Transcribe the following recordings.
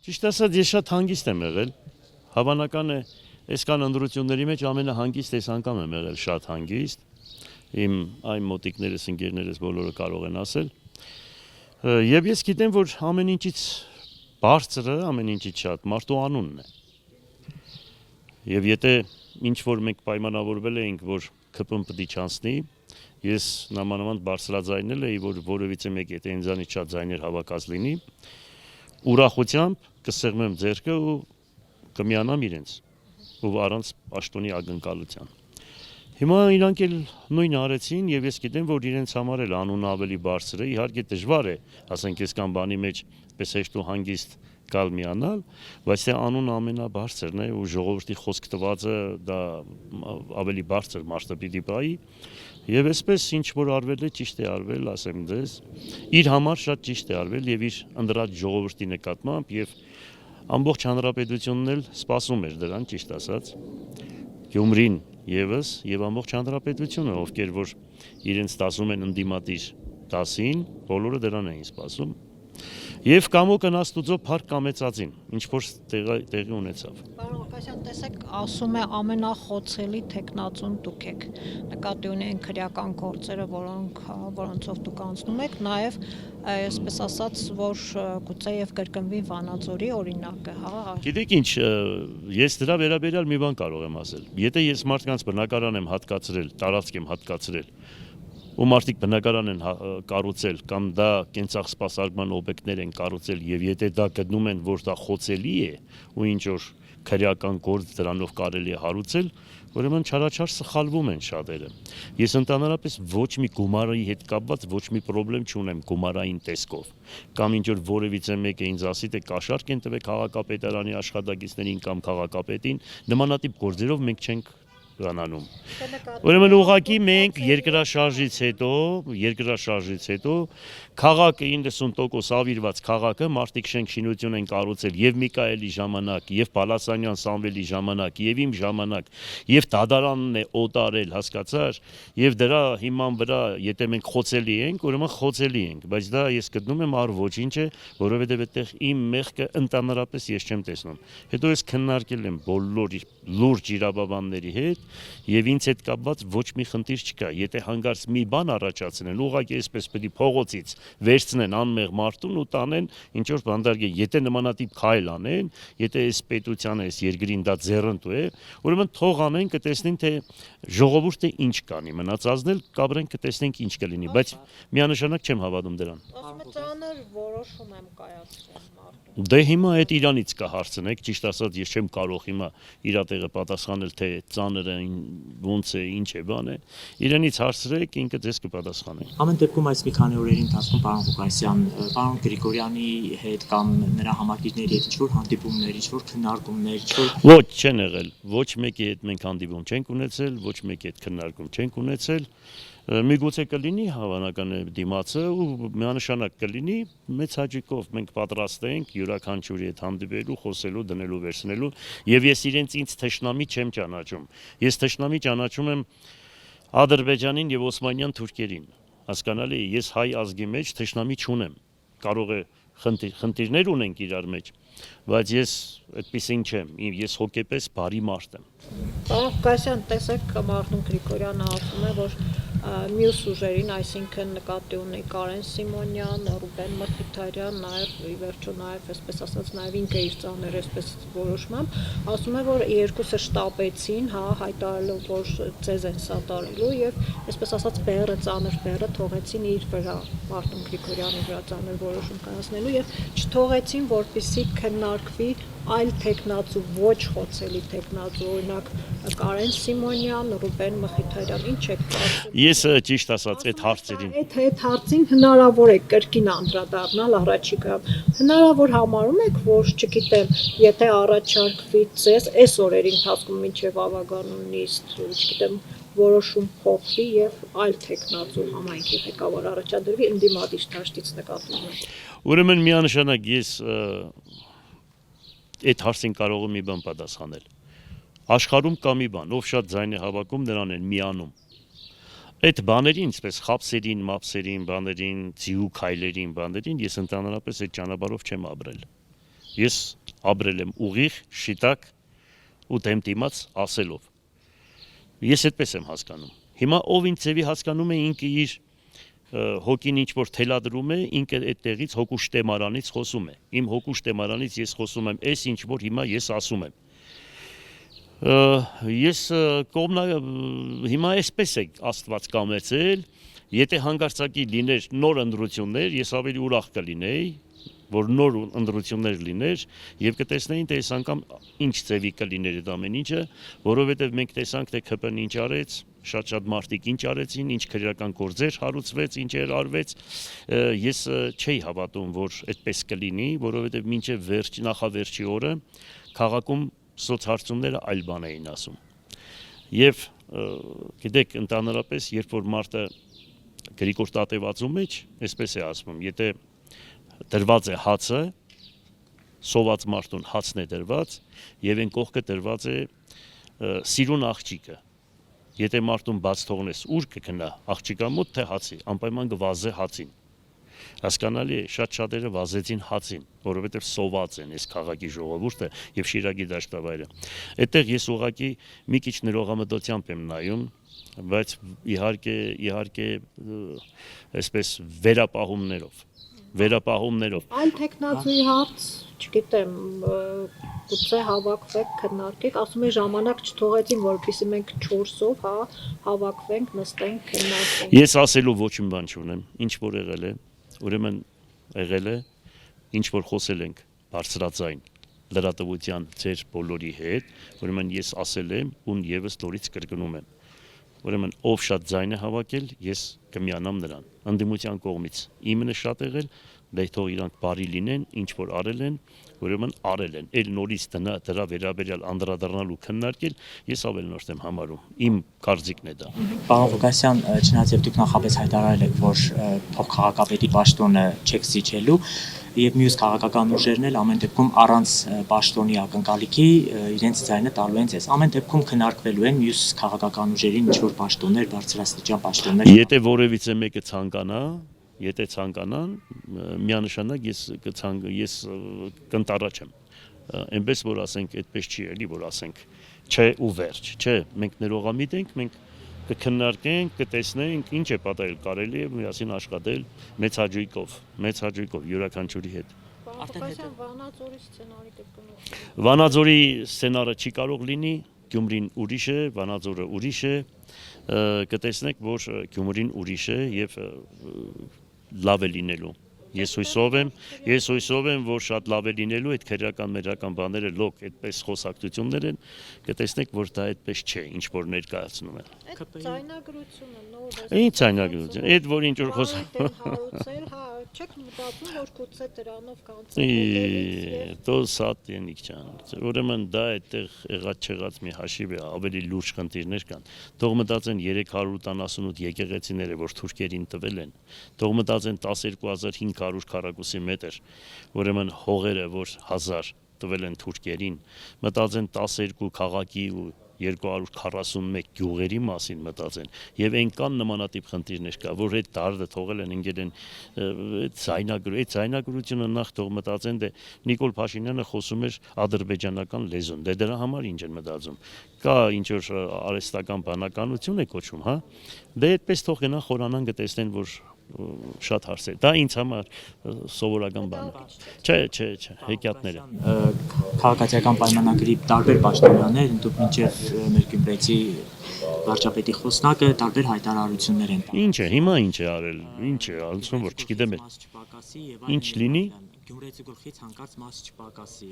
Ճիշտ ասած, ես շատ հանգիստ եմ եղել, հավանական է, այսքան ընտրությունների մեջ ամենահանգիստ այս անգամ եմ եղել, շատ հանգիստ, իմ այն մոտիկներս, ընկերներս բոլորը կարող են ասել, եւ ես գիտեմ, որ ամեն ինչից բարձրը, ամեն ինչից շատ մարդու անունն է, եւ եթե ինչ-որ մենք պայմանավորվել էինք, որ ԿՊ-ն պետք է չանցնի, ես նամանավանդ բարձրաձայնել էի, որ որևիցե մեկ եթե ինձանից շատ ձայներ հավաքած լինի, ուրախությամբ կսեղմեմ ձեռքը ու կմիանամ իրենց ու առանց պաշտոնի ակնկալության։ Հիմա իրանք էլ նույնը արեցին եւ ես գիտեմ, որ իրենց համար էլ անունը ավելի բարձր է, իհարկե դժվար է, ասենք այսքան բանի մեջ պես հեշտ ու հանգիստ գալ միանալ, բայց թե անունը ամենաբարձրն է ու ժողովրդի խոսք տվածը դա ավելի բարձր մասը պիտի բայի եւ այսպես ինչ որ արվել է ճիշտ է արվել, ասեմ ձեզ, իր համար շատ ճիշտ է արվել եւ իր ընդրած ժողովրդի նկատմամբ եւ ամբողջ հանրապետությունն էլ սպասում էր դրան, ճիշտ ասած, Գյումրին եւս եւ ամբողջ հանրապետությունը, ովքեր որ իրենց տասում են ընդդիմադիր 10-ին, բոլորը դրան էին սպասում։ Եվ կամոկն աստուծո փառք կամեցածին, ինչ որ տեղի ունեցավ։ Պարոն Ղուկասյան, տեսեք, ասում է ամենախոցելի տեխնացուն դուք եք, նկատի ունեն քրեական գործերը, որոնցով դուք անցնում եք, նաև այսպես ասած, որ գուցե եւ կրկնվի Վանաձորի օրինակը, հա։ Գիտեք ինչ, ես դրա վերաբերյալ մի բան կարող եմ ասել։ Եթե ես մարդկանց բնակարան եմ հատկացրել, տարածք եմ հատկացրել, ու մարդիկ բնակարան են կառուցել կամ դա կենցաղ-սպասարկման օբյեկտներ են կառուցել եւ եթե դա գտնում են, որ դա խոցելի է ու ինչ որ քրեական գործ դրանով կարելի է հարուցել, ուրեմն չարաչար սխալվում են շատերը։ Ես ընդհանրապես ոչ մի գումարի հետ կապված ոչ մի խնդրեմ չունեմ գումարային տեսքով կամ ինչ որ որևիցե մեկը ինձ ասի թե կաշառք են տվեք քաղաքապետարանի աշխատակիցներին կամ քաղաքապետին, նմանատիպ գործերով մենք չենք Անում։ Ուրեմն ուղղակի մենք երկրաշարժից հետո քաղաքը 90% ավիրված քաղաքը մարդիկ շենք շինություն են կառուցել եւ Միքայելի ժամանակ, եւ Պալասանյան Սամվելի ժամանակ, եւ իմ ժամանակ, եւ դատարանն է օտարել, հասկացար, եւ դրա հիման վրա եթե մենք խոցելի ենք, ուրեմն խոցելի ենք, բայց դա ես գտնում եմ առ ոչինչ է, որովհետեւ այդտեղ իմ մեղքը ընդհանրապես ես չեմ տեսնում։ Հետո ես քննարկել եմ բոլոր լուրջ իրավաբանների հետ եւ ինձ հետ կապված ոչ մի խնդիր չկա։ Եթե հանգարց մի բան առաջացնեն, ուղղակի այսպես պետք է փողոցից վերցնեն անմեղ մարդուն ու տանեն ինչ որ բանդարգե։ Եթե նմանատիպ քայլ անեն, եթե այս պետությանը, այս երկրին դա ձեռնտու է, ուրեմն թող անեն, կտեսնեն թե ժողովուրդը ինչ կանի, մնացածն էլ կաբրեն կտեսնենք ինչ կլինի, բայց միանշանակ չեմ հավատում դրան։ Ասում եք ծանր որոշում եմ կայացրել մարդու։ Դե հիմա այդ իրանից կհարցնեք, ճիշտ ասած ես չեմ կարող հիմա իրա տեղը պատասխանել թե ծանրը ոնց է, ինչ է, բան է։ Իրանից հարցրեք, ինքը ձեզ կպատասխանի։ Ամեն դեպքում այս մի քանի օրերի ընթացքում պարոն Ղուկասյան, պարոն Գրիգորյանի հետ կամ նրա համակիցների հետ ինչ-որ հանդիպումներ, ինչ-որ քննարկումներ, ինչ-որ Ոչ, չեն եղել։ Ոչ մեկի հետ մենք հանդիպում չենք ունեցել, ոչ մեկի հետ քննարկում չենք ունեցել։ Միգուցե կլինի հավանական է դիմացը ու միանշանակ կլինի մեծ հաճույքով մենք պատրաստ ենք յուրաքանչյուրի հետ հանդիպելու, խոսելու, դնելու, վերցնելու եւ ես իրենց ինձ թշնամի չեմ ճանաչում։ Ես թշնամի ճանաչում եմ Ադրբեջանին եւ Օսմանյան թուրքերին։ Հասկանալի է, ես հայ ազգի մեջ թշնամի չունեմ։ Կարող է խնդիրներ ունենք իրար մեջ, բայց ես այդպեսին չեմ, ես հոգեպես բարի մարդ եմ։ Պարոն Ղուկասյան, տեսեք, Մարտուն Գրիգորյանը ասում է, որ մյուս ուժերին, այսինքն նկատի ունի Կարեն Սիմոնյան, Ռուբեն Մխիթարյան, նաև ի վերջո նաև այսպես ասած նաև ինքը իր ծանր այսպես որոշմամբ, ասում է, որ երկուսը շտապեցին, հա, հայտարարելով, որ ցեզ են սատարելու եւ այսպես ասած բեռը ծանր բեռը թողեցին իր վրա, Մարտուն Գրիգորյանի վրա ծանր որոշում կայացնելու եւ չթողեցին, որպեսզի քննարկվի այլ տեխնացու, ոչ խոցելի տեխնացու, օրինակ Կարեն Սիմոնյան, Ռուբեն Մխիթարյան, ինչ եք կարծում։ Ես ճիշտ ասած այդ հարցերին Այդ հարցին հնարավոր է կրկին անդրադառնալ առաջիկայում։ Հնարավոր համարում եք, որ չգիտեմ, եթե առաջարկվի ցես այս օրերի ընթացքում մինչև ավագանուն նիստ, չգիտեմ, որոշում փոխվի եւ այլ տեխնացու համայնքի ղեկավար առաջադրվի ընդդիմադիր դաշտից նկատի ունեմ։ Ուրեմն միանշանակ ես այդ հարցին կարող եմ մի բան պատասխանել։ Աշխարհում կա մի բան, ով շատ ձայն է հավաքում, նրան են միանում։ Այդ բաներին, ինչպես խապսերին, մապսերին, բաներին, ձիու քայլերին, բաներին, ես ընդհանրապես այդ ճանապարհով չեմ ապրել։ Ես ապրել եմ ուղիղ, շիտակ ու դեմ դիմաց ասելով։ Ես այդպես եմ հասկանում։ Հիմա ով ինչ ձևի հասկանում է, ինքը իր հոգին ինչ որ թելադրում է, ինքը այդտեղից հոգու շտեմարանից խոսում է։ Իմ հոգու շտեմարանից ես խոսում եմ, այս ինչ որ հիմա ես ասում եմ։ Ես հիմա այսպես է Աստված կամեցել, եթե հանգարցակի լիներ նոր ընտրություններ, ես ավելի ուրախ կլինեի, որ նոր ընտրություններ լիներ եւ կտեսնեին թե այս անգամ ինչ ձևի կլիներ այդ ամեն ինչը, որովհետեւ մենք տեսանք թե ԿՊ-ն ինչ արեց, շատ մարդիկ ինչ արեցին, ինչ քրեական գործեր հարուցվեց, ինչեր արվեց, ես չէի հավատում, որ այդպես կլինի, որովհետեւ մինչեւ նախավերջի օրը քաղաքում սոցհարցումները այլ բան էին ասում։ Եվ գիտեք, ընդհանրապես, երբ որ մարդը Գրիգոր Տատևածու մեջ, այսպես է ասվում, եթե դրված է հացը, սոված մարդուն հացն է դրված, եւ այն կողքը դրված է սիրուն աղջիկը։ Եթե մարդուն բաց թողնես, ուր կգնա աղջիկա մոտ թե հացի, անպայման կվազե հացին։ Հասկանալի է, շատ-շատերը վազեցին հացին, որովհետև սոված են այս քաղաքի ժողովուրդը եւ Շիրակի դաշտավայրը։ Այդտեղ ես ուղղակի մի քիչ ներողամտությամբ եմ նայում, բայց իհարկե այսպես վերապահումներով։ Այլ տեխնազուի հարց, չգիտեմ, գուցե հավաքվեք, քննարկեք, ասում են ժամանակ չթողեցին, որպեսզի մենք 4-ով, հավաքվենք, նստենք, քննարկենք։ Ես ասելու ոչ մի բան չունեմ, ինչ որ եղել է, ուրեմն եղել է, ինչ որ խոսել ենք բարձրաձայն լրատվության ձեր բոլորի հետ, ուրեմն ես ասել եմ ու եւս նորից կրկնում եմ։ Ուրեմն ով շատ ձայն է հավաքել, ես կմիանամ նրան։ Ընդդիմության կողմից իմը շատ եղել, դե թող իրանք բարի լինեն, ինչ որ արել են, ուրեմն արել են։ Էլ նորից դրա վերաբերյալ անդրադառնալ ու քննարկել, ես ավելնորդ եմ համարում։ Իմ կարծիքն է դա։ Պարոն Ղուկասյան, չնայած եւ դուք նախապես հայտարարել եք, որ փոխքաղաքապետի պաշտոնը չեք զիջելու, եւ մյուս քաղաքական ուժերն էլ ամեն դեպքում առանց պաշտոնի ակնկալիքի իրենց ձայնը տալու են ձեզ։ Ամեն դեպքում քննարկվելու են մյուս քաղաքական ուժերին ինչ որ պաշտոններ, բարձրաստիճան պաշտոններ։ Եթե որևիցե մեկը ցանկանա, եթե ցանկանան, միանշանակ ես կընտառաջեմ։ Այնպես որ ասենք, այդպես չի էլի, որ ասենք, չէ ու վերջ, չէ, մենք ներողամիտ ենք, մենք կքննարկենք, կտեսնենք, ինչ է պատահել, կարելի է միասին աշխատել մեծ հաջողիկով յուրաքանչյուրի հետ։ Վանաձորի սցենարի կրկնող։ Վանաձորի սցենարը չի կարող լինի, Գյումրին ուրիշ է, Վանաձորը ուրիշ է, կտեսնեք, որ Գյումրին ուրիշ է եւ լավ է լինելու։ Ես հույսով եմ, որ շատ լավ է լինելու այդ քրեական մերական բաները լոկ այդպես խոսակցություններ են, կտեսնեք, որ դա այդպես չէ, ինչ որ ներկայացնում են։ Այդ ցայնագրությունը նոր է։ Ինչ ցայնագրություն, այդ որ ինչ որ հարուցել, չեք մտածում, որ գուցե դրանով կանցնի։ Դո սատ ենիկ ջան։ Ուրեմն դա այդտեղ եղած չեղած մի հաշիվ է, ավելի լուրջ խնդիրներ կան։ Թող մտածեն 388 եկեղեցիները, որ թուրքերին տվել են։ Թող մտածեն 12500 քառակուսի մետր, ուրեմն հողերը, որ 1000 տվել են թուրքերին, մտածեն 12 քաղաքի ու 241 գյուղերի մասին մտածեն եւ այն կան նմանատիպ խնդիրներ կա, որ այդ դարդը թողել են ընկել են այդ ցայնագրությունը նախ թող մտածեն, դե Նիկոլ Փաշինյանը խոսում էր ադրբեջանական լեզուն, դե դրա համար ինչ են մտածում, կա ինչ որ արհեստական բանականություն է կոչվում, հա, դե այդպես թող գնան խորանան կտեսնեն, որ շատ հարցեր։ Դա ինձ համար սովորական բան է։ Չէ, հեքիաթներ են։ Քաղաքացիական պայմանագրի տարբեր պաշտոնյաներ, ընդդուք մինչև մեր Գյումրեցի վարչապետի խոսնակը տարբեր հայտարարություններ են տալիս։ Ինչ է, հիմա ինչ է արել, ասում որ չգիտեմ ինչ լինի։ Գյումրեցու գլխից հանկարծ մաս չպակասի։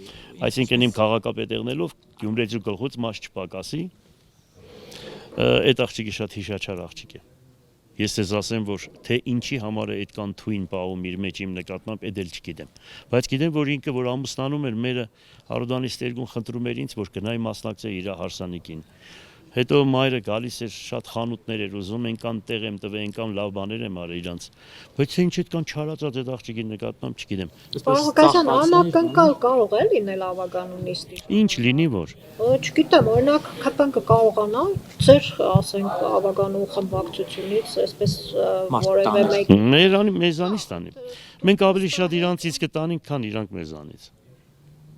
Այսինքն իմ քաղաքապետ եղնելով Գյումրեցու գլխից մաս չպակասի։ Այդ աղջիկը շատ հիշաչար աղջիկ է։ Ես ձեզ ասեմ, որ թե ինչի համար է այդքան թույն պահում իր մեջ իմ նկատմամբ, այդ էլ չգիտեմ։ Բայց գիտեմ, որ ինքը որ ամուսնանում էր, մերը Հարուդանից տերգուն խնդրում էր ինձ, որ գնայի մասնակցեի իր հարսանիքին։ Հետո մայրը գալիս էր, շատ խանութներ էր ուզում, այնքան տեղ եմ տվել, այնքան լավ բաներ եմ արել իրանց։ Բայց ինչ այդքան չարածած այդ աղջիկի նկատմամբ չգիտեմ։ Պարոն անակնկալ կարող է լինել ավագանունիստի։ Ինչ լինի որ։ Չգիտեմ, օրինակ ԿՊ-ն կկարողանա ձեր, ասենք, ավագանու խմբակցությունից այսպես որևէ մեկ մեզանից տանի։ Մենք ավելի շատ իրանցից կտանենք, քան իրանք մեզանից։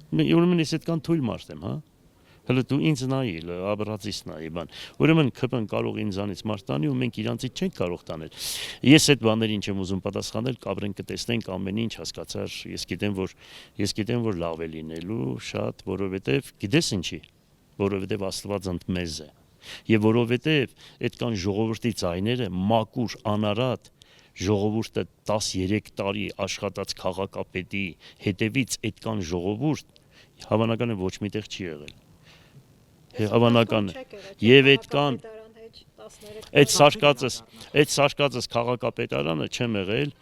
Ուրեմն ես այդքան թույլ մարդ եմ, հա։ Հələ դու ինձ նայի, աբրացիս նայի բան։ Ուրեմն ԿՊ-ն կարող ինձանից մարդ տանի ու մենք իրանցից չենք կարող տանել։ Ես այդ բաներին չեմ ուզում պատասխանել, կապրենք կտեսնենք ամեն ինչ, հասկացար, ես գիտեմ, որ լավ է լինելու, շատ, որովհետև գիտես ինչի, որովհետև Աստված ընդ մեզ է։ Եվ որովհետև այդքան ժողովրդի ձայները մակուր, անարատ ժողովուրդը 13 տարի աշխատած քաղաքապետի հետևից այդքան ժողովուրդ հավանական է ոչ միտեղ չի եղել։ Հավանական է։ Եվ այդքան այդ սարկածս քաղաքապետարանը չեմ եղել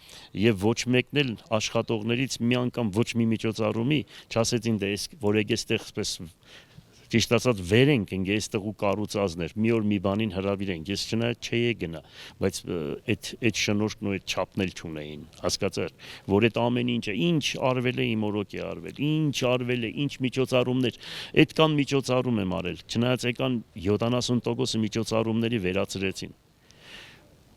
եւ ոչ մեկն էլ աշխատողներից մի անգամ ոչ մի միջոցառումի չասեցին դե որ եկես այդպես ճիշտ ասած վեր ենք այստեղ ու կառուցածներ մի օր մի բանին հրավիրենք ես չնայած չէի գնա բայց այդ շնորհքն ու այդ չափն էլ չունեին հասկացար որ այդ ամեն ինչը ինչ արվել է իմ օրոք է արվել ինչ արվել է ինչ միջոցառումներ այդքան միջոցառում եմ արել չնայած եկան 70% միջոցառումների վերացրեցին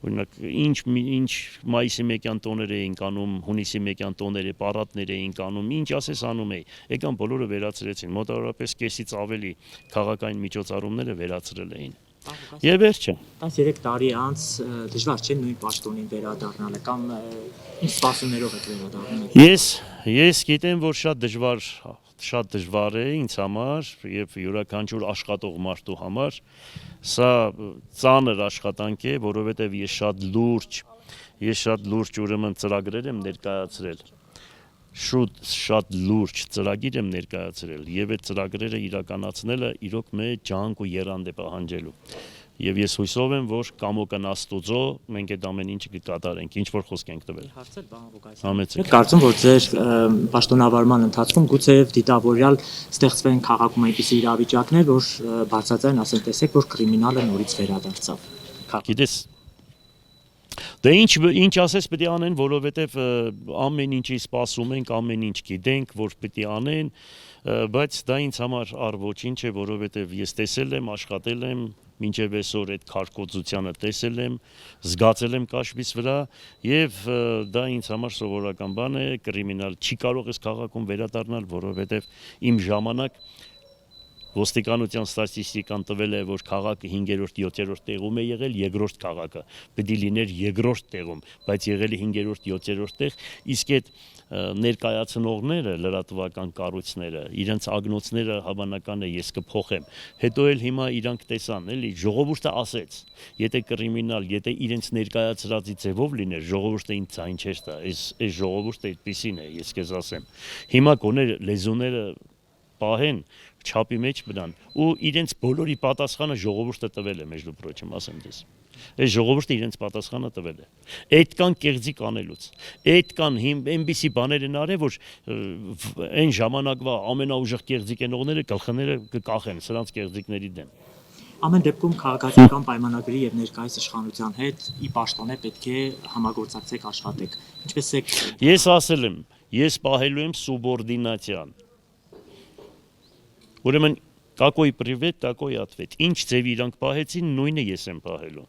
օրինակ ինչ մայիսի 1-յան տոներ էին կանում հունիսի 1-յան տոները պարատներ էին կանում ինչ ասես անում էի եկան բոլորը վերացրեցին մոտավորապես կեսից ավելի քաղաքային միջոցառումները վերացրել էին եւ վերջը 13 տարի անց դժվար չէ նույն պաշտոնին վերադառնալը կամ ինչ սպասումներով եք վերադառնում ես գիտեմ որ շատ դժվար է ինձ համար եւ յուրաքանչյուր աշխատող մարդու համար սա ծանր աշխատանք է որովհետեւ ես շատ լուրջ ուրեմն ծրագրեր եմ ներկայացրել շատ լուրջ ծրագիր եմ ներկայացրել եւ այդ ծրագրերը իրականացնելը իրոք մեծ ջանք ու եռանդ է պահանջելու եւ ես հույսով եմ որ կամոկն Աստուծո մենք այդ ամեն ինչը կկատարենք ինչ որ խոսք ենք տվել հարցեր բան կարծում որ ձեր պաշտոնավարման ընթացքում գուցեև դիտավորյալ ստեղծվեն քաղաքում այնպիսի իրավիճակներ որ բարձրացան ասեն տեսեք որ կրիմինալը նորից վերադարձավ գիտես դե ինչ ասես պետք է անեն որովհետեւ ամեն ինչի սպասում ենք ամեն ինչ գիտենք որ պետք է անեն բայց դա ինձ համար ոչինչ է որովհետեւ ես տեսել եմ աշխատել եմ մինչև այսօր այդ քարկոծությանը տեսել եմ, զգացել եմ կաշվից վրա եւ դա ինձ համար սովորական բան է, կրիմինալ չի կարող այս քաղաքում վերադառնալ, որովհետեւ իմ ժամանակ ոստիկանության ստատիստիկան տվել է, որ քաղաքը 5-րդ, 7-րդ տեղում է եղել, երկրորդ քաղաքը պետք է լիներ երկրորդ տեղում, բայց եղել է 5-րդ, 7-րդ տեղ, իսկ այդ ներկայացնողները, լրատվական կառույցները, իրենց ագնոցները հավանական է ես կփոխեմ։ Հետո էլ հիմա իրանք տեսան, էլի, ժողովուրդը ասեց, եթե կրիմինալ, եթե իրենց ներկայացրածի ձևով լիներ, ժողովուրդը ինձ ցայն չէր տա, այս ժողովուրդը այդպեսին է, ես քեզ ասեմ։ Հիմա գոնե լեզուները պահեն չափի մեջ մնան ու իրենց բոլորի պատասխանը ժողովուրդը տվել է между прочим ասեմ դες այս ժողովուրդը իրենց պատասխանը տվել է այդքան կեղծիկ անելուց այդքան այնպիսի բաներ են արել որ այն ժամանակվա ամենաուժեղ կեղծիկենողները գլխները կկախեն սրանց կեղծիկների դեմ ամեն դեպքում քաղաքացիական պայմանագրի եւ ներկայիս իշխանության հետ ի պաշտոնե պետք է համագործակցեք աշխատեք ինչպես է ես ասել եմ ես պահելու եմ սուբորդինացիան Ուրեմն какой привет, такой ответ։ Ինչ ձևի իրանք պահեցին, նույնը ես եմ պահելու։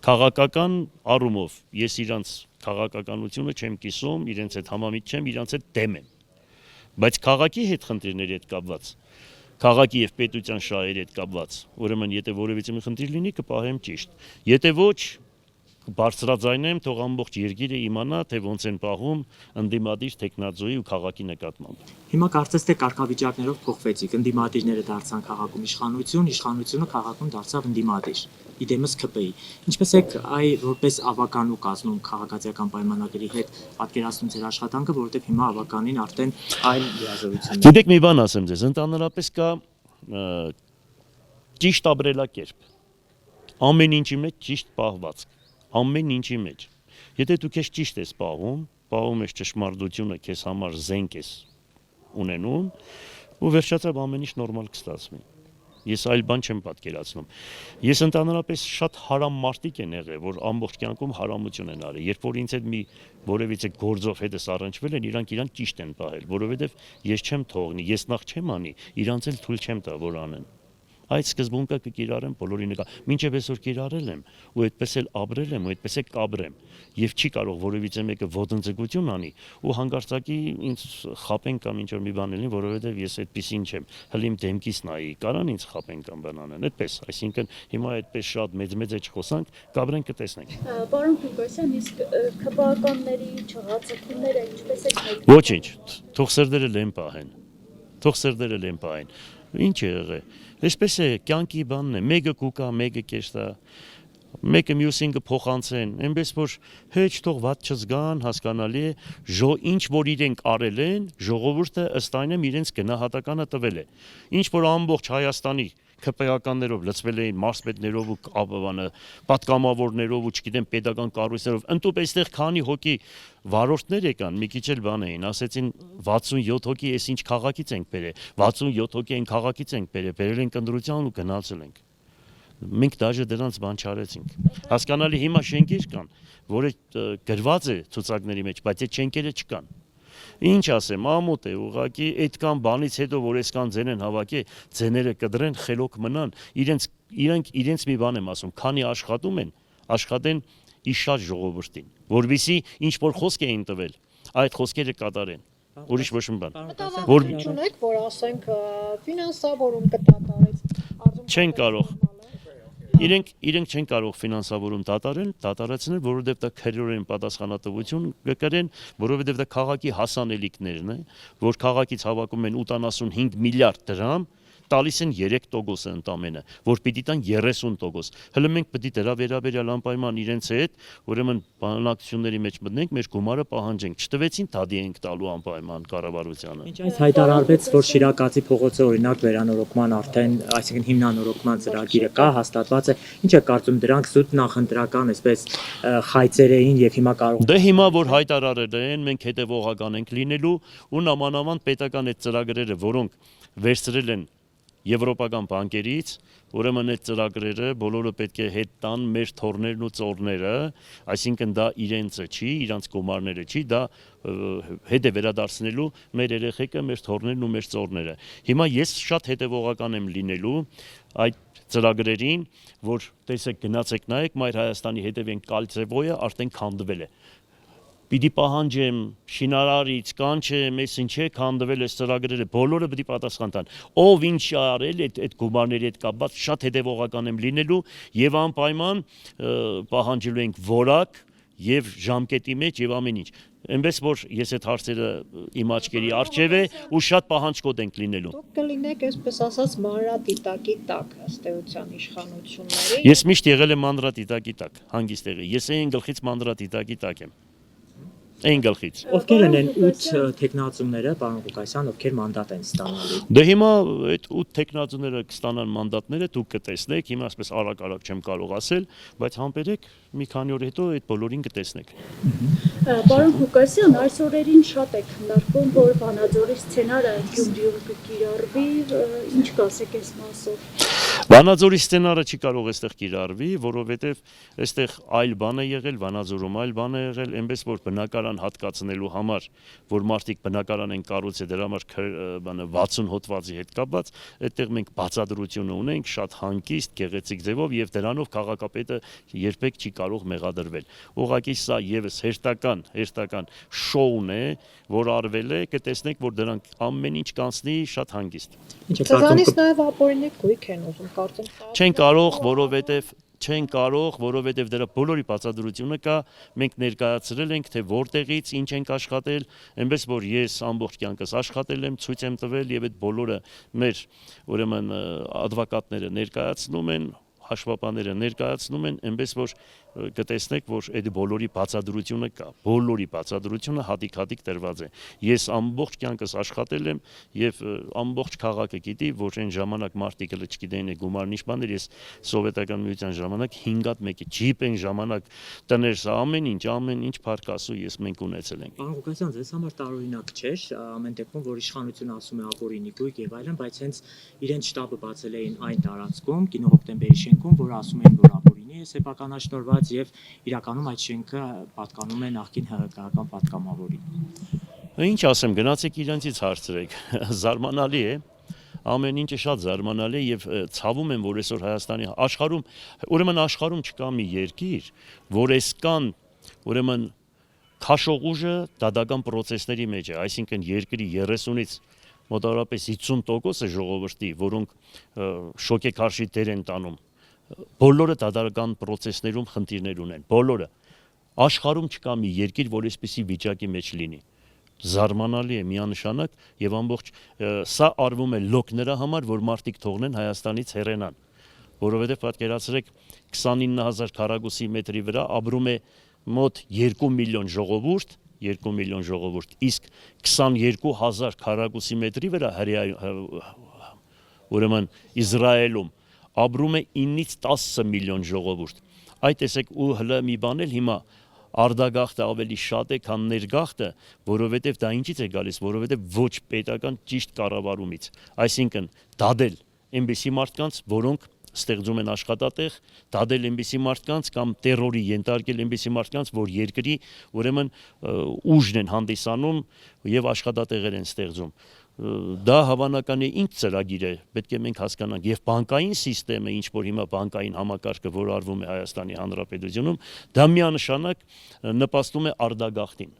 Քաղաքական առումով ես իրանց քաղաքականությունը չեմ կիսում, իրենց հետ համամիտ չեմ, իրանց հետ դեմ եմ։ Բայց քաղաքի հետ խնդիրների հետ կապված, քաղաքի եւ պետության շահերի հետ կապված, ուրեմն եթե որևիցե մի խնդիր լինի, կպահեմ ճիշտ։ Եթե ոչ, բարձրաձայնեմ, թող ամբողջ երկիրը իմանա, թե ոնց են պահում ընդդիմադիր տեխնազոյի ու քաղաքի նկատմամբ։ Հիմա կարծես թե կարգավիճակներով փոխվեցիք, ընդդիմադիրները դարձան քաղաքում իշխանություն, իշխանությունը քաղաքում դարձավ ընդդիմադիր։ Իդեմս ԿՊ-ի։ Ինչպես եք որպես ավականու կազմում քաղաքացիական պայմանագրի հետ պատկերացնում ձեր աշխատանքը, որովհետև հիմա ավականին արդեն այլ լիազորություններ։ Գիտեք մի բան ասեմ ձեզ, ընդհանրապես կա ճիշտ ապրելակերպ։ Ամեն ինչի մեջ ճիշտ պահվածք։ Ամեն ինչի մեջ։ Եթե դու քեզ ճիշտ ես պահում ես ճշմարտությունը, քեզ համար զենք ես ունենում, ու վերջացավ ամեն ինչ նորմալ կստացվի։ Ես այլ բան չեմ պատկերացնում։ Ես ընդհանրապես շատ հարամ մարդիկ են եղել, որ ամբողջ կյանքում հարամություն են արել։ Երբ որ ինձ հետ մի որևիցե գործով հետս առնչվել են, իրանք ճիշտ են պահել, որովհետև ես չեմ թողնի, ես նախ չեմ անի, իրանց էլ թույլ չեմ տա, որ անեն։ այդ սկզբունքը կկիրառեմ բոլորի նկատմամբ։ Մինչև այսօր կիրառել եմ ու այդպես էլ ապրել եմ ու այդպես էլ կապրեմ։ Եվ չի կարող որևիցե մեկը ոտնձգություն անի ու հանկարծակի ինձ խապեն կամ ինչ որ մի բան լինի, որովհետև ես այդպեսին չեմ։ Հլիմ դեմքից նայի, կարան ինձ խապեն կամ բան անեն։ Այդպես, այսինքն հիմա այդպես շատ մեծ չխոսանք, կապրենք կտեսնենք։ Պարոն Ղուկասյան, իսկ քվականների չղացությունները ինչպես եք մեկ։ Ոչինչ, թող սրդերը լեն պահեն։ Թող սրդերը լեն պահեն։ Ինչ է եղել։ Այսպես է, կյանքի բանն է, մեկը կուկա, մեկը կեշտա, մեկը մյուսին կփոխանցեն, այնպես որ հեչ թող վատ չզգան, հասկանալի է, ինչ որ իրենք արել են, ժողովուրդը ըստ այնեմ իրենց գնահատականը տվել է։ Ինչ որ ամբողջ Հայաստանի քպեականներով լցվել էին մարզպետներով ու պատգամավորներով ու չգիտեմ պետական կառույցներով, ընդուպ այստեղ քանի հոգի վարորդներ եկան, մի քիչ էլ բան էին, ասեցին 67 հոգի, էս ինչ քաղաքից ենք բերել, 67 հոգի են քաղաքից ենք բերել ենք ընտրության ու գնացել ենք։ Մենք դաժե դրանց բան չարեցինք։ Հասկանալի հիմա շենքեր կան, որը գրված է ցուցակների մեջ, բայց այդ շենքերը չկան։ Ինչ ասեմ, ամոթ է, ուղղակի այդքան բանից հետո որ այսքան ձեն են հավաքի, ձեները կդրեն, խելոք մնան, իրենց մի բան եմ ասում, քանի աշխատում են, աշխատեն իշած ժողովրդին, որովհետեւ ինչ որ խոսք էին տվել, այդ խոսքերը կատարեն։ Ուրիշ ոչ մի բան։ Որ չունեք, որ ասենք ֆինանսավորում կդատարեց, չեն կարող։ Իրենք չեն կարող ֆինանսավորում դատարեցնել, որովհետև դա քրեորեն պատասխանատվություն կկրեն, որովհետև դա քաղաքի հասանելիքներն է, որ քաղաքից հավաքում են 85 միլիարդ դրամ, տալիս են 3% ընդամենը, որ պիտի տան 30%։ Հələ մենք պետք է դրա վերաբերյալ անպայման իրենց հետ, ուրեմն բանակցությունների մեջ մտնենք, մեր գումարը պահանջենք։ Չտվեցին դադի ենք տալու անպայման կառավարությանը։ Ինչ այս հայտարարվեց, որ Շիրակացի փողոցը օրինակ վերանորոգման արդեն, այսինքն հիմնանորոգման ծրագիրը կա, հաստատված է։ Ինչ է կարծում դրանք զուտ նախընտրական, այսպես խայծեր էին եւ հիմա կարող։ Դե հիմա որ հայտարարել են, մենք հետեւողական ենք լինելու ու նամանավանդ պետական այդ ծրագրերը, որոնք վերցրել են եվրոպական բանկերից, ուրեմն այդ ծրագրերը բոլորը պետք է հետ տան մեր թորներն ու ծորները, այսինքն դա իրենցը չի, իրանց գումարները չի, դա հետ է վերադարձնելու մեր երեխեքը, մեր թորներն ու մեր ծորները։ Հիմա ես շատ հետևողական եմ լինելու այդ ծրագրերին, որ տեսեք գնացեք նայեք, Մայր Հայաստանի հետևեն կալցեվոյը արդեն քանդվել է։ Պիտի պահանջեմ շինարարից, կանչեմ, ես ինչ է քանդվել այս ծրագրերը, բոլորը պիտի պատասխան տան։ Ով ինչ արել այդ գումարների հետ կապված շատ հետևողական եմ լինելու եւ անպայման պահանջելու ենք որակ եւ ժամկետի մեջ եւ ամեն ինչ։ Այնպես որ ես այդ հարցերը իմ աչքերի առջև է ու շատ պահանջկոտ ենք լինելու։ Դուք կլինեք այսպես ասած մանրադիտակի տակ ըստ էության իշխանությունների։ Ես միշտ եղել եմ մանրադիտակի տակ, հանգիստ եղել։ Ես այն գլխից մանրադիտակի տակ եմ։ Այն գլխից։ Ովքեր են 8 տեխնացուները, պարոն Ղուկասյան, ովքեր մանդատ են ստանալու։ Դե հիմա այդ 8 տեխնացուները կստանան մանդատները, դուք կտեսնեք, հիմա ասես արագ չեմ կարող ասել, բայց համբերեք մի քանի օր հետո այդ բոլորին կտեսնեք։ Պարոն Ղուկասյան, այս օրերին շատ է քննարկվում, որ Վանաձորի սցենարը Գյումրիում կկիրառվի, ինչ կասեք այս մասով։ Վանաձորի սցենարը չի կարող այստեղ կիրառվի, որովհետև այստեղ այլ բան է եղել, Վանաձորում այլ բան է եղել, այնպես որ բնակարան հատկացնելու համար, որ մարդիկ բնակարան են կառուցել, դրա համար 60 հոդվածի հետ կապված, այդտեղ մենք բացատրությունը ունենք շատ հանգիստ, գեղեցիկ ձևով եւ դրանով քաղաքապետը երբեք չի կարող մեղադրվել։ Ուղղակի սա եւս հերթական շոուն է, որ արվել է, կտեսնեք, որ դրանք ամեն ինչ կանցնի շատ հանգիստ։ Սրանից նաեւ ապօրինի գույք են ուզում կարծեմ։ Չեն կարող, որովհետև դրա բոլորի բացատրությունը կա, մենք ներկայացրել ենք, թե որտեղից ինչ ենք աշխատել, այնպես որ ես ամբողջ կյանքս աշխատել եմ, ցույց եմ տվել եւ այդ բոլորը մեր ուրեմն ադվոկատները ներկայացնում են, հաշվապահները ներկայացնում են, այնպես որ կտեսնեք, որ այդ բոլորի բացատրությունը կա, բոլորի բացատրությունը հատիկ տրված է։ Ես ամբողջ կյանքս աշխատել եմ եւ ամբողջ քաղաքը գիտի, որ այն ժամանակ մարդիկ էլ չգիտեին գումարն ինչ բան էր, ես սովետական միության ժամանակ 5 հատ մեկի ջիպ են ժամանակ տներ, սա ամեն ինչ փարկասու ես մենք ունեցել ենք։ Պարոն Ղուկասյան, ձեզ համար տարօրինակ չէր, ամեն դեպքում, որ իշխանությունը ասում է ապօրինի գույք եւ այլն, բայց հենց իրենց շտաբը բացել էին այն տարածքում, Կինո Հոկտեմբերի շենքում, որ ասում էին, որ ապօրինի է սեփականաշնորհված եւ իրականում այդ շենքը պատկանում է նախկին ՀՀԿ-ական պատգամավորին։ Ինչ ասեմ, գնացեք իրենցից հարցրեք, զարմանալի է, ամեն ինչը շատ զարմանալի է եւ ցավում եմ, որ այսօր Հայաստանի աշխարհում չկա մի երկիր, որ այսքան ուրեմն քաշող ուժը դատական process-ների մեջ է, այսինքն երկրի 30-ից մոտավորապես 50% ժողովրդի, որոնք շոկեքարշի դեր են տանում, բոլորը դատական process-ներում խնդիրներ ունեն, բոլորը։ Աշխարհում չկա մի երկիր, որ այսպիսի վիճակի մեջ լինի։ Զարմանալի է միանշանակ եւ ամբողջ սա արվում է լոկ նրա համար, որ մարդիկ թողնեն Հայաստանից հեռանան, որովհետեւ պատկերացրեք 29000 քառակուսի մետրի վրա ապրում է մոտ 2 միլիոն ժողովուրդ, իսկ 22000 քառակուսի մետրի վրա ուրեմն Իսրայելում ապրում է 9-ից 10 միլիոն ժողովուրդ։ Այդ տեսեք ու հլը մի բան էլ հիմա արդագաղթը ավելի շատ է, քան ներգաղթը, որովհետև դա ինչից է գալիս, որովհետև ոչ պետական ճիշտ կառավարումից, այսինքն դադել այնպիսի մարդկանց, որոնք ստեղծում են աշխատատեղ, դադել այնպիսի մարդկանց կամ տերորի ենթարկել այնպիսի մարդկանց, որ երկրի ուրեմն ուժն են հանդիսանում եւ աշխատատեղեր են ստեղծում։ Դա հավանական է ինչ ծրագիր է, պետք է մենք հասկանանք եւ բանկային համակարգը, ինչ որ հիմա բանկային համակարգը, որ արվում է Հայաստանի Հանրապետությունում, դա միանշանակ նպաստում է արդագաղթին։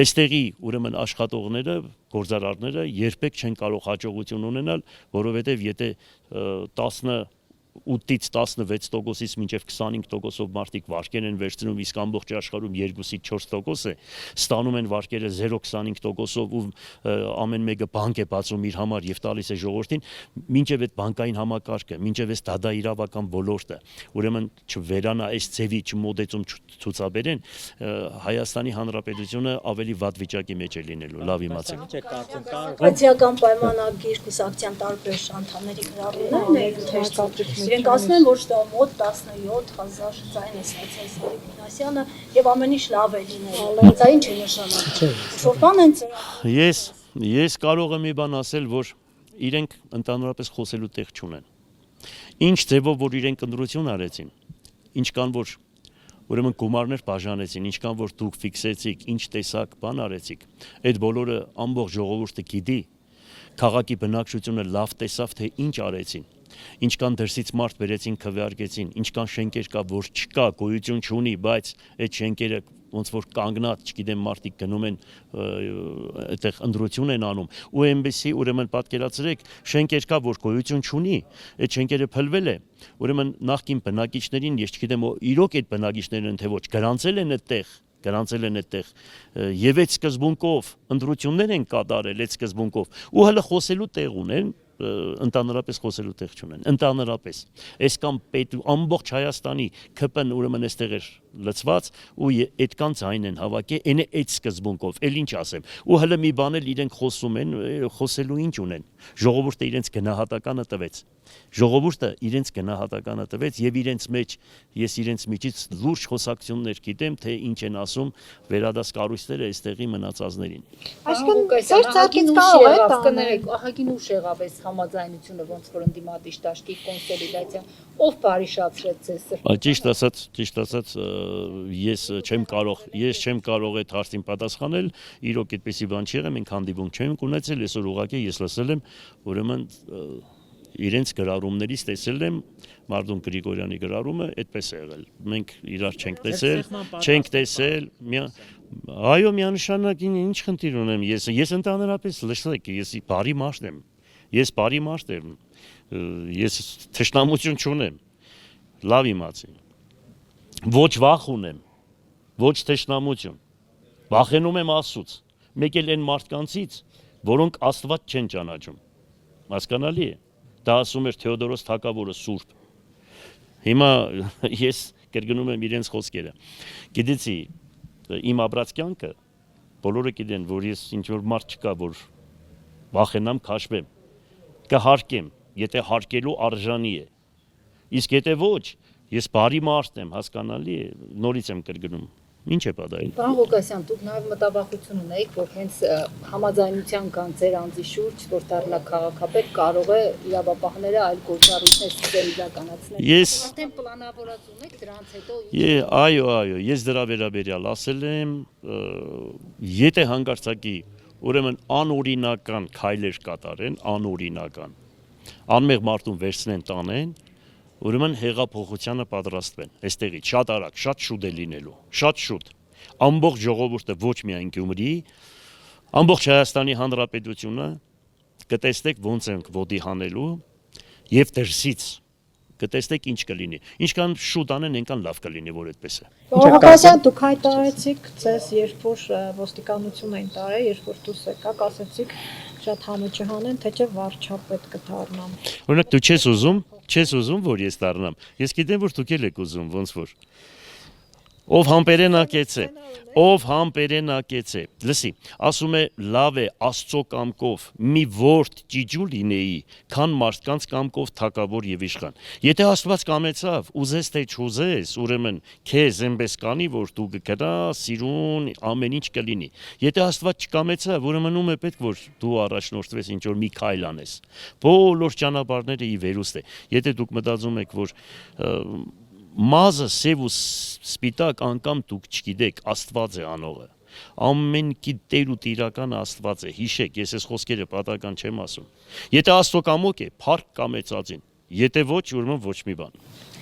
Այստեղի ուրեմն աշխատողները, գործարարները երբեք չեն կարող հաջողություն ունենալ, որովհետեւ եթե 8-ից 16%-ից մինչև 25%-ով մարդիկ վարկեր են վերցնում, իսկ ամբողջ աշխարհում 2-ից 4% է, ստանում են վարկերը 0.25%-ով ու ամեն մեկը բանկ է բացում իր համար եւ տալիս է ժողովրդին, մինչև այդ բանկային համակարգը, մինչև այս դատաիրավական ոլորտը, ուրեմն չվերանա այս ձևի չմոդեցում ցուցաբերեն, Հայաստանի Հանրապետությունը ավելի վատ վիճակի մեջ է լինելու, լավ իմացեք։ Պատիական պայմանագիր կուսակցության տարբեր անդամների գրառումներն իրենք ասում են, որ մոտ 17000 ձայն է ստացել Սարիկ Մինասյանը եւ ամեն ինչ լավ է լինել։ Դա ինչ է նշանակում։ Ինչ-որ բան են ծրագրում։ Ես կարող եմ մի բան ասել, որ իրենք ընդհանրապես խոսելու տեղ չունեն։ Ինչ ձևով որ իրենք ընտրություն արեցին, ինչքան որ ուրեմն գումարներ բաժանեցին, ինչքան որ դուք ֆիքսեցիք, ինչ տեսակ բան արեցիք, այդ բոլորը ամբողջ ժողովուրդը գիտի, քաղաքի բնակչությունը լավ տեսավ, թե ինչ արեցին։ Ինչքան դրսից մարդ բերեցին, քվեարկեցին, ինչքան շենքեր կա, որ չկա, գոյություն չունի, բայց այդ շենքերը ոնց որ կանգնած, չգիտեմ, մարդիկ գնում են այդտեղ ընտրություն են անում, ու այնպեսի ուրեմն պատկերացրեք, շենքեր կա, որ գոյություն չունի, այդ շենքերը փլվել է, ուրեմն նախկին բնակիչներին, ես չգիտեմ, իրոք այդ բնակիչներն թե ոչ, գրանցել են այդտեղ եւ այդ սկզբունքով ընտրություններ են կատարել այդ սկզբունքով ու հələ խոսելու տեղ ունեն, ընդհանրապես խոսելու տեղ չունեն, ընդհանրապես այսքան ամբողջ Հայաստանի ԿՊ-ն ուրեմն այստեղ էր լծված ու այդքան ձայն են հավաքել, այն է այդ սկզբունքով, էլ ինչ ասեմ, ու հələ մի բան էլ իրենք խոսում են, խոսելու ինչ ունեն, ժողովուրդը իրենց գնահատականը տվեց եւ իրենց մեջ ես իրենց միջից լուրջ խոսակցություններ գիտեմ, թե ինչ են ասում վերադաս կառույցները այստեղի մնացածներին։ Այսինքն կարող է կներեք, ահագին ուշ եղավ այս համաձայնությունը ոնց որ ընդդիմադիր դաշտի կոնսոլիդացիա, ով բարիշացրեց ձեզ։ Ճիշտ ասած, ես չեմ կարող այդ հարցին պատասխանել, իրոք այդպեսի բան չի եղել, մենք հանդիպում չենք ունեցել, այսօր ուղղակի ես լսել եմ, ուրեմն իրենց գրառումներից տեսել եմ Մարդուն Գրիգորյանի գրառումը, այդպես է եղել։ Մենք իրար չենք տեսել, այո, միանշանակ ինչ խնդիր ունեմ, ես ընդհանրապես լսեք, ես բարի մարդ եմ, ես թշնամություն չունեմ, լավ իմացի, ոչ վախ ունեմ, ոչ թշնամություն, վախենում եմ Աստծուց, մեկ էլ այն մարդկանցից, որոնք Աստված չեն ճանաչում, հասկանալի է, դա ասում էր Թեոդորոս Թագավորը Սուրբ, հիմա ես կրկնում եմ իրենց խոսքերը, գիտեցի, իմ ապրած կյանքը, բոլորը գիտեն, որ ես ինչ-որ մարդ չկա, որ վախենամ, քաշվեմ, կհարկեմ, եթե հարկելու արժանի է, իսկ եթե ոչ, ես բարի մարդ եմ, հասկանալի է, նորից եմ կրկնում, ինչ է պատահել։ Պարոն Ղուկասյան, դուք նաև մտավախություն ունեիք, որ հենց համաձայնության կան ձեր անձի շուրջ, որ դառնա քաղաքապետ, կարող է իրավապահները այլ գործառույթներ սկսել իրականացնել։ Արդեն պլանավորած ունեք դրանց հետո։ Այո, ես դրա վերաբերյալ ասել եմ, եթե հանկարծակի ուրեմն անօրինական քայլեր կատարեն, անօրինական, անմեղ մարդուն վերցնեն տանեն, ուրեմն հեղափոխությանը պատրաստվեն, այստեղից շատ արագ, շատ շուտ է լինելու, շատ շուտ։ Ամբողջ ժողովուրդը ոչ միայն Գյումրի, ամբողջ Հայաստանի Հանրապետությունը կտեսնեք ոնց ենք ոտի հանելու եւ դրսից կտեսնեք ինչ կլինի։ Ինչքան շուտ անեն, այնքան լավ կլինի, որ այդպես է։ Պարոն դուք հայտարարեցիք, ձեզ երբ որ ոստիկանություն էին տարել, երբ որ դուս եկաք, ասացիք շատ համը չհանեն, թե չէ վարչապետ կդառնամ։ Օրինակ դու չես ուզում, որ ես դառնամ։ Ես գիտեմ, որ դուք էլ եք ուզում, ոնց որ։ Ով համբերենակեց է, լսի, ասում է լավ է Աստծո կամքով մի ворդ ճիջու լինեի, քան մարդկանց կամքով թակավոր եւ իշխան։ Եթե Աստված կամեցավ, ուզես թե չուզես, ուրեմն քեզ այնպես կանի, որ դու կգնաս, սիրուն, ամեն ինչ կլինի։ Եթե Աստված չկամեցավ, ուրեմն ում է պետք որ դու առաջնորդվես ինչ որ մի քայլ անես։ Բոլոր ճանապարհները ի վերուստ է։ Եթե դուք մտածում եք, որ մազը սև ու սպիտակ անգամ դուք չգիտեք, Աստված է անողը։ Ամենքի Տեր ու Տիրական Աստված է։ Հիշեք, ես այս խոսքերը պատական չեմ ասում։ Եթե Աստծո կամոք է, փառք կամեցածին։ Եթե ոչ, ուրեմն ոչ մի բան։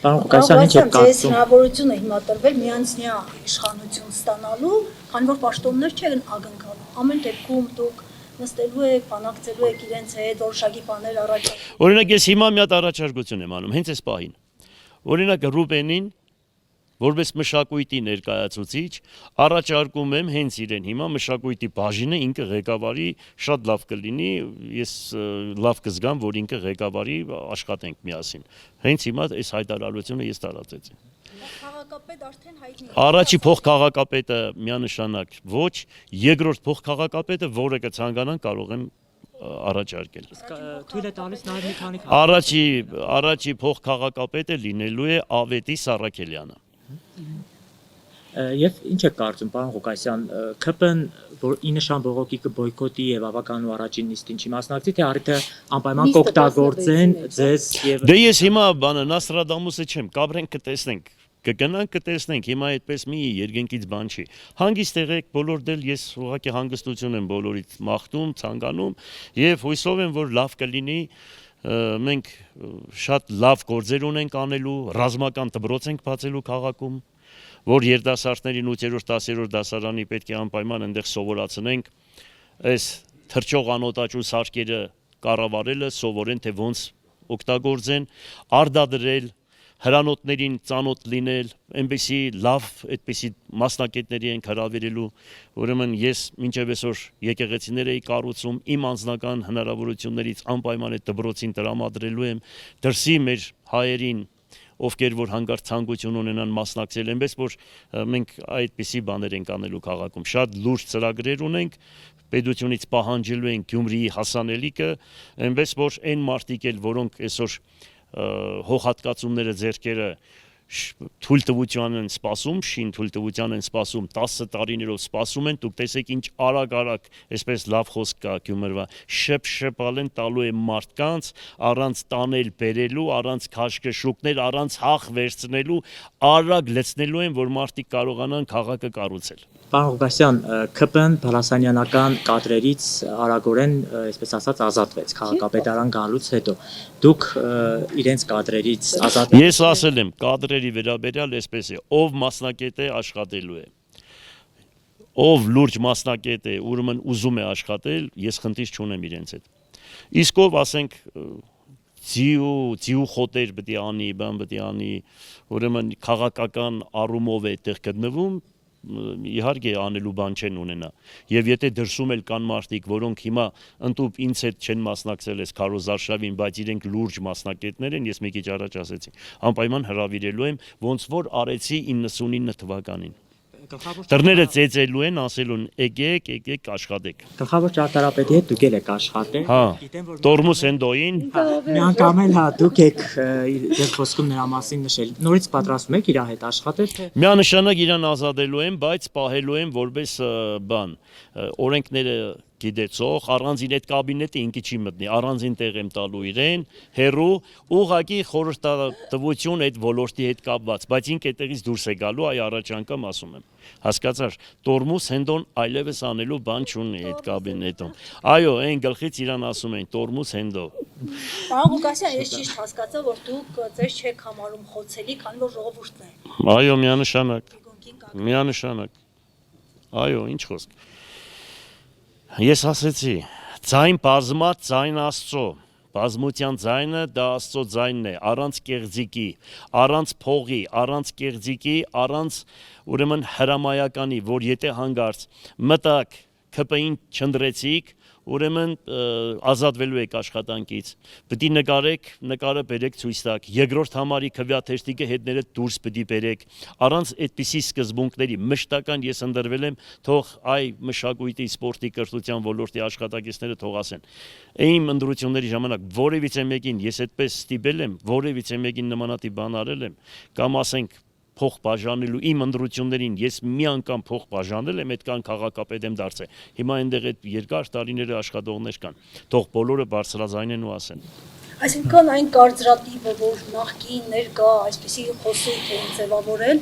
Պարոն Ղուկասյան, ինչ եք Ձեզ կարծում։ հնարավորություն է հիմա տրվել միանձնյա իշխանություն ստանալու, քանի որ պաշտոններ չեն ակնկալում։ Ամեն դեպքում դուք նստելու եք, բանակցելու եք իրենց հետ, որոշակի բաներ առաջարկելու։ Օրինակ ես հիմա մի հատ առաջարկություն եմ անում, հենց այս պահին։ Օրինակ Ռուբենին, որպես մշակույթի ներկայացուցիչ, առաջարկում եմ հենց իրեն հիմա մշակույթի բաժինը ինքը ղեկավարի շատ լավ կլինի, ես լավ կզգամ, որ ինքը ղեկավարի աշխատենք միասին։ Հենց հիմա այս հայտարարությունը ես տարածեցի։ Քաղաքապետ արդեն հայտնի է։ Առաջի փոխքաղաքապետը միանշանակ ոչ, երկրորդ փոխքաղաքապետը, որը կցանկանան, կարող եմ առաջարկել։ Թույլ է տալիս նաև մի քանի Առաջի փոխքաղաքապետը լինելու է Ավետի Սարաքելյանը։ Եվ ինչ եք կարծում, պարոն Ղուկասյան, ԿՊ-ն որ ի նշան բողոքի կբոյկոտի եւ ավականու առաջին նիստին չի մասնակցի, թե առիթը անպայման կօգտագործեն ձեզ եւ Դե ես հիմա բանը Նաստրադամուսը չեմ, կաբրենք կտեսնենք։ Կգնանք կտեսնենք, հիմա այդպես մի երկենքից բան չի։ Հանգիստ եղեք, բոլոր դել ես ուղղակի հանգստություն եմ բոլորից մաղթում, ցանկանում եւ հույսով եմ, որ լավ կլինի։ Մենք շատ լավ գործեր ունենք անելու, ռազմական դպրոց ենք բացելու քաղաքում, որ երիտասարդներին 8-րդ 10-րդ դասարանի պետք է անպայման այնտեղ սովորացնենք այս թրջող անոտաճու սարքերը կառավարելը, սովորեն թե ոնց օգտագործեն, արդադրել հրանոթներին ծանոթ լինել, այնպեսի լավ այդպեսի մասնակիցների են հրավիրելու, ուրեմն ես մինչև այսօր եկեղեցիներ էի կառուցում, իմ անձնական հնարավորություններից անպայման այդ դպրոցին տրամադրելու եմ, դրսի մեր հայերին, ովքեր որ հանգարց ցանկություն ունենան մասնակցել, այնպես որ մենք այդպիսի բաներ ենք անելու քաղաքում, շատ լուրջ ծրագրեր ունենք, պետությունից պահանջելու ենք Գյումրիի հասանելիքը, այնպես որ այն մարդիկ էլ, որոնք այսօր հողհատկացումները ձեռքերը թույլտվության են սպասում, շին թույլտվության են սպասում, 10 տարիներով սպասում են, դուք տեսեք ինչ արագ, այսպես լավ խոսք կա Գյումրվա, շփշփալ են տալու է մարդկանց, առանց տանել բերելու, առանց քաշքշուկներ, առանց հախ վերցնելու, արագ լցնելու են, որ մարդիկ կարողանան քաղաքը կառուցել։ Պարոն Ղուկասյան, ԿՊ-ն բալասանյանական կադրերից արագորեն, այսպես ասած, ազատվեց քաղաքապետարան գալուց հետո։ Դուք իրենց կադրերից ազատ եք։ Ես ասել եմ, կադրերի վերաբերյալ այսպես է, ով մասնակետ է աշխատելու է։ Ով լուրջ մասնակետ է, ուրեմն ուզում է աշխատել, ես խնդիր չունեմ իրենց հետ։ Իսկ ով, ասենք, ձիու խոտեր պետք է անի, բան պետք է անի, ուրեմն քաղաքական առումով է այդտեղ գտնվում, իհարկե անելու բան չեն ունենա եւ եթե դրսում էլ կան մարդիկ որոնք հիմա ընդուպ ինձ հետ չեն մասնակցել այս Քարոզ Արշավին բայց իրենք լուրջ մասնակիցներ են ես մի քիչ առաջ ասեցի անպայման հրավիրելու եմ ոնց որ արեցի 99 թվականին դռները ծեծելու են ասելու են եկեք աշխատեք Գլխավոր ճարտարապետի հետ դուք եք աշխատել հա Տորմուս Հենդոին մի անգամ էլ հա դուք եք ձեր խոսքում նրա մասին նշել նորից պատրաստում եք իր հետ աշխատել թե միանշանակ իրան ազատելու եմ բայց պահելու եմ որպես բան օրենքները գիտեցող առանձին այդ կաբինետը ինքը չի մտնի առանձին տեղ եմ տալու իրեն հերու ուղղակի խորհրդատվություն այդ ոլորտի հետ կապված բայց ինքը այդտեղից դուրս է գալու այ առաջ անգամ ասում եմ հասկացար Տորմուս Հենդոն այլևս անելու բան չունի այդ կաբինետում այո այն գլխից իրան ասում են Տորմուս Հենդո Պարոն Ղուկասյան, ես ճիշտ հասկացա, որ դուք ձեզ չեք համարում խոցելի, քանի որ ժողովուրդն է։ Այո, միանշանակ։ Այո, ինչ խոսք։ Ես ասեցի, ձայն բազմած, ձայն Աստծո։ Բազմության ձայնը դա Աստծո ձայնն է, առանց կեղծիկի, առանց փողի, առանց կեղծիկի, առանց ուրեմն հրամայականի, որ եթե հանգարց մտակ ԿՊ-ին չնդրեցիք, ուրեմն ազատվելու եք աշխատանքից։ Պետք է նկարեք, նկարը բերեք ցույց տաք։ Երկրորդ համարի քվեաթերթիկը հետները դուրս պետք է բերեք։ Առանց այդպիսի սկզբունքների մշտական ես ընդրվել եմ, թող այ մշակույթի, սպորտի, կրթության ոլորտի աշխատակիցները թող ասեն։ Իմ ընդրությունների ժամանակ որևիցե մեկին ես այդպես ստիպել եմ, որևիցե մեկին նմանատիպ բան արել եմ, կամ ասենք փող բաժանելու իմ ընդրություններին ես մի անգամ փող բաժանել եմ, այդքան քաղաքապետ եմ դարձել։ Հիմա այնտեղ այդ երկար տարիների աշխատողներ կան։ Թող բոլորը բարձրաձայնեն ու ասեն։ Այսինքն այն կարծրատիպը, որ նախկին ներկա այսպեսի խոսույթ են ձևավորել,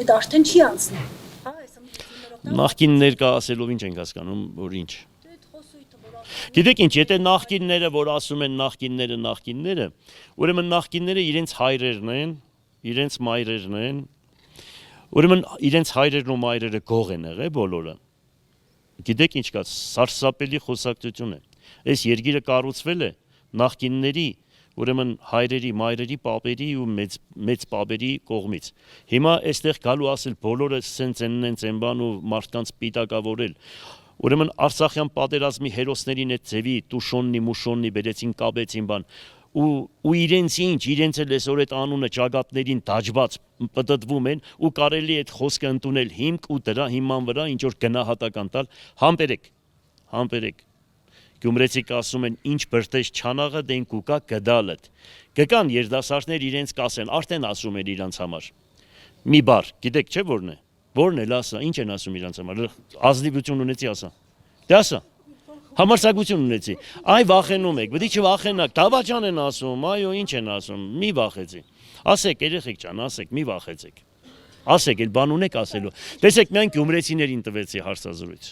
այդ արդեն չի անցնի։ Հա, այս ընդրություններով Նախկին ներկա ասելով ինչ ենք հասկանում, որ ինչ։ այդ խոսույթը, որ Գիտեք ինչ, եթե նախկինները, որ ասում են նախկինները, ուրեմն նախկինները իրենց հայրերն են, իրենց մայրերն են, ուրեմն իրենց հայրերն ու մայրերը գող են եղել բոլորը։ Գիտեք ինչ կա, սարսափելի խոսակցություն է։ Այս երկիրը կառուցվել է նախկինների, ուրեմն հայրերի, մայրերի, պապերի ու մեծ պապերի կողմից։ Հիմա այստեղ գալու ասել բոլորը սենց են բան ու մարդկանց պիտակավորել։ Ուրեմն Արցախյան պատերազմի հերոսներին այդ ձևի տուշոննի, մուշոննի բերեցին, կապեցին բան։ Ու իրենց էլ այսօր այդ անունը ճակատներին դաջված պտտվում են ու կարելի է այդ խոսքը ընդունել հիմք ու դրա հիման վրա ինչ որ գնահատական տալ, համբերեք։ Գյումրեցիք ասում են ինչ բրտես չանաղը դեն կուկա գդալդ։ Կկան երդասարտներ իրենց կասեն, արդեն ասում են իրանց համար։ Մի բառ, գիտեք չէ որն է։ Որն է, ասա, ինչ են ասում իրանց համար։ Ազնիվություն ունեցի ասա։ Դե ասա։ Համարձակություն ունեցի։ Այ վախենում եք, պետք է չվախենաք։ Դավաճան են ասում, այո, ինչ են ասում, մի վախեցի։ Ասեք, երեխեք ջան, ասեք, մի վախեցեք։ Ասեք, այլ բան ունեք ասելու։ Տեսեք, միայն գյումրեցիներին տվեցի հարցազրույց։